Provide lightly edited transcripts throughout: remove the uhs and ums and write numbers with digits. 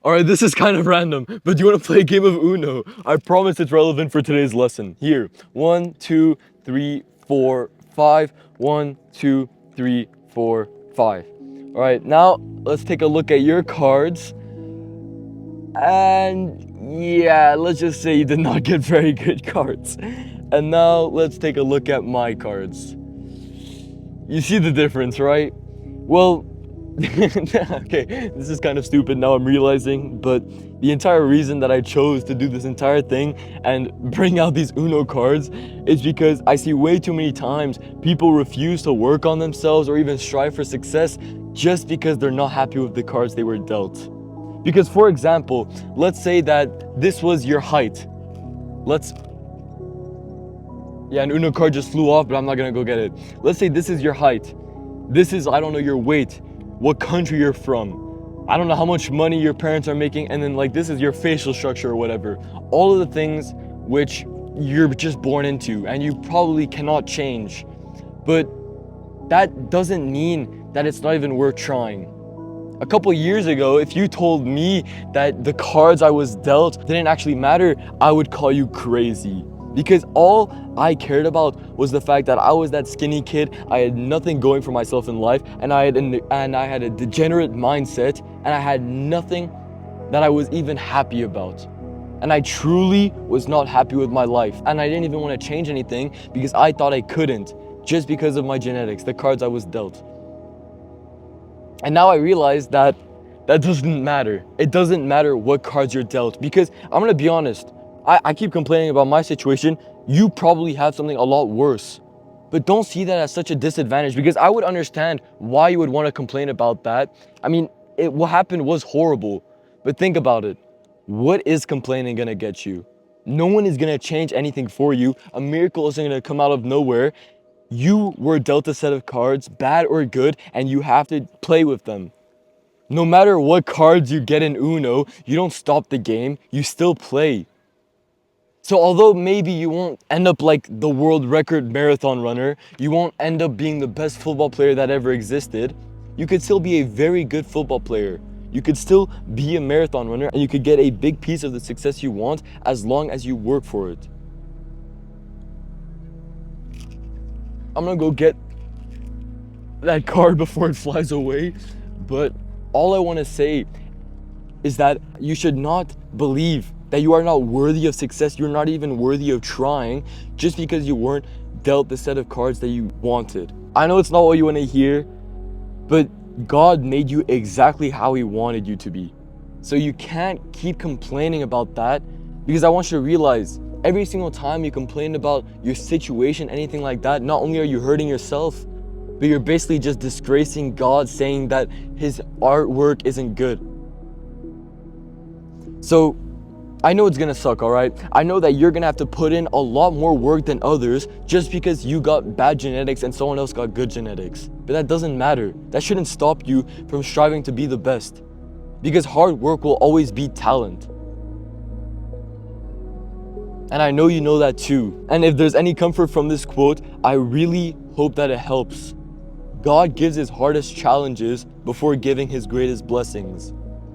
Alright, this is kind of random, but do you want to play a game of Uno? I promise it's relevant for today's lesson. Here, 1, 2, 3, 4, 5. 1, 2, 3, 4, 5. Alright, now let's take a look at your cards. And yeah, let's just say you did not get very good cards. And now let's take a look at my cards. You see the difference, right? Well, okay, this is kind of stupid now I'm realizing, but the entire reason that I chose to do this entire thing and bring out these Uno cards is because I see way too many times people refuse to work on themselves or even strive for success just because they're not happy with the cards they were dealt. Because for example, let's say that this was your height. Yeah, an Uno card just flew off, but I'm not gonna go get it. Let's say this is your height. This is, I don't know, your weight, what country you're from. I don't know how much money your parents are making, and then like this is your facial structure or whatever. All of the things which you're just born into and you probably cannot change. But that doesn't mean that it's not even worth trying. A couple years ago, if you told me that the cards I was dealt didn't actually matter, I would call you crazy. Because all I cared about was the fact that I was that skinny kid, I had nothing going for myself in life, and I had a degenerate mindset, and I had nothing that I was even happy about. And I truly was not happy with my life, and I didn't even want to change anything because I thought I couldn't, just because of my genetics, the cards I was dealt. And now I realize that that doesn't matter. It doesn't matter what cards you're dealt, because I'm gonna be honest, I keep complaining about my situation. You probably have something a lot worse. But don't see that as such a disadvantage, because I would understand why you would want to complain about that. I mean, what happened was horrible. But think about it. What is complaining gonna get you? No one is gonna change anything for you. A miracle isn't gonna come out of nowhere. You were dealt a set of cards, bad or good, and you have to play with them. No matter what cards you get in Uno, you don't stop the game, you still play. So although maybe you won't end up like the world record marathon runner, you won't end up being the best football player that ever existed, you could still be a very good football player. You could still be a marathon runner, and you could get a big piece of the success you want as long as you work for it. I'm gonna go get that card before it flies away, but all I want to say is that you should not believe that you are not worthy of success. You're not even worthy of trying just because you weren't dealt the set of cards that you wanted. I know it's not what you want to hear, but God made you exactly how He wanted you to be. So you can't keep complaining about that, because I want you to realize every single time you complain about your situation, anything like that, not only are you hurting yourself, but you're basically just disgracing God, saying that His artwork isn't good. So I know it's gonna suck, alright? I know that you're gonna have to put in a lot more work than others just because you got bad genetics and someone else got good genetics. But that doesn't matter. That shouldn't stop you from striving to be the best. Because hard work will always beat talent. And I know you know that too. And if there's any comfort from this quote, I really hope that it helps. God gives His hardest challenges before giving His greatest blessings.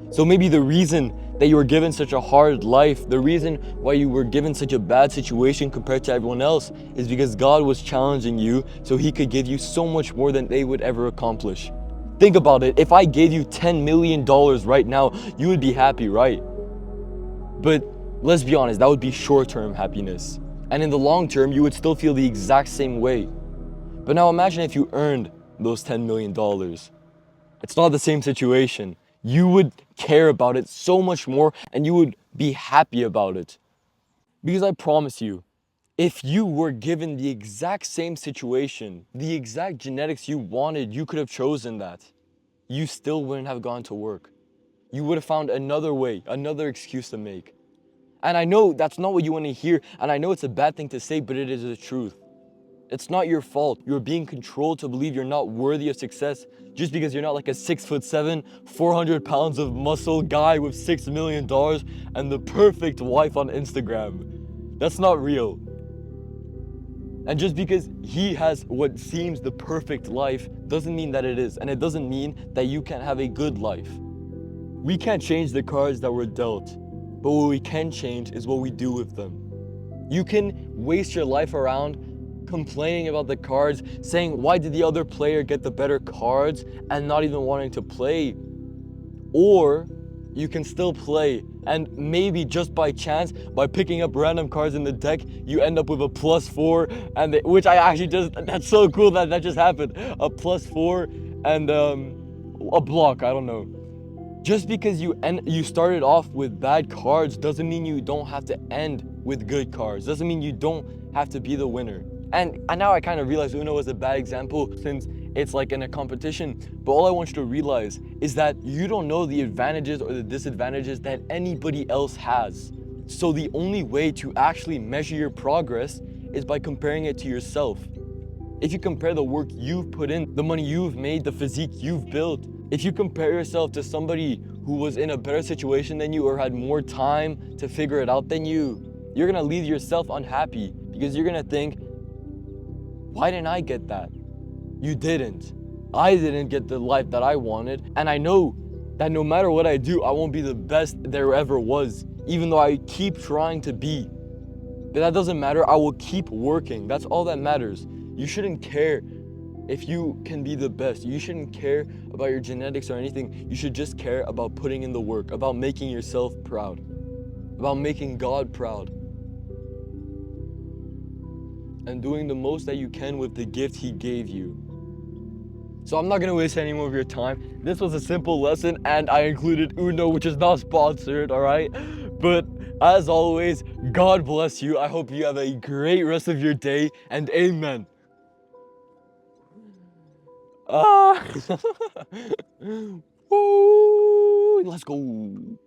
So maybe the reason that you were given such a hard life, the reason why you were given such a bad situation compared to everyone else, is because God was challenging you so He could give you so much more than they would ever accomplish. Think about it. If I gave you $10 million right now, you would be happy, right? But let's be honest, that would be short-term happiness. And in the long term, you would still feel the exact same way. But now imagine if you earned those $10 million. It's not the same situation. You would care about it so much more, and you would be happy about it. Because I promise you, if you were given the exact same situation, the exact genetics you wanted, you could have chosen that. You still wouldn't have gone to work. You would have found another way, another excuse to make. And I know that's not what you want to hear, and I know it's a bad thing to say, but it is the truth. It's not your fault. You're being controlled to believe you're not worthy of success just because you're not like a 6'7", 400 pounds of muscle guy with $6 million and the perfect wife on Instagram. That's not real. And just because he has what seems the perfect life doesn't mean that it is. And it doesn't mean that you can't have a good life. We can't change the cards that we're dealt, but what we can change is what we do with them. You can waste your life around complaining about the cards, saying, why did the other player get the better cards, and not even wanting to play. Or you can still play, and maybe just by chance, by picking up random cards in the deck, you end up with a +4, and which I actually that's so cool that that just happened. A +4 and a block, I don't know. Just because you started off with bad cards doesn't mean you don't have to end with good cards. Doesn't mean you don't have to be the winner. And now I kind of realize Uno is a bad example since it's like in a competition. But all I want you to realize is that you don't know the advantages or the disadvantages that anybody else has. So the only way to actually measure your progress is by comparing it to yourself. If you compare the work you've put in, the money you've made, the physique you've built, if you compare yourself to somebody who was in a better situation than you or had more time to figure it out than you're gonna leave yourself unhappy because you're gonna think, why didn't I get that? You didn't. I didn't get the life that I wanted, and I know that no matter what I do, I won't be the best there ever was, even though I keep trying to be. But that doesn't matter, I will keep working. That's all that matters. You shouldn't care if you can be the best. You shouldn't care about your genetics or anything. You should just care about putting in the work, about making yourself proud, about making God proud, and doing the most that you can with the gift He gave you. So I'm not gonna waste any more of your time. This was a simple lesson, and I included Uno, which is not sponsored, all right? But as always, God bless you. I hope you have a great rest of your day, and amen. Ah, woo, let's go.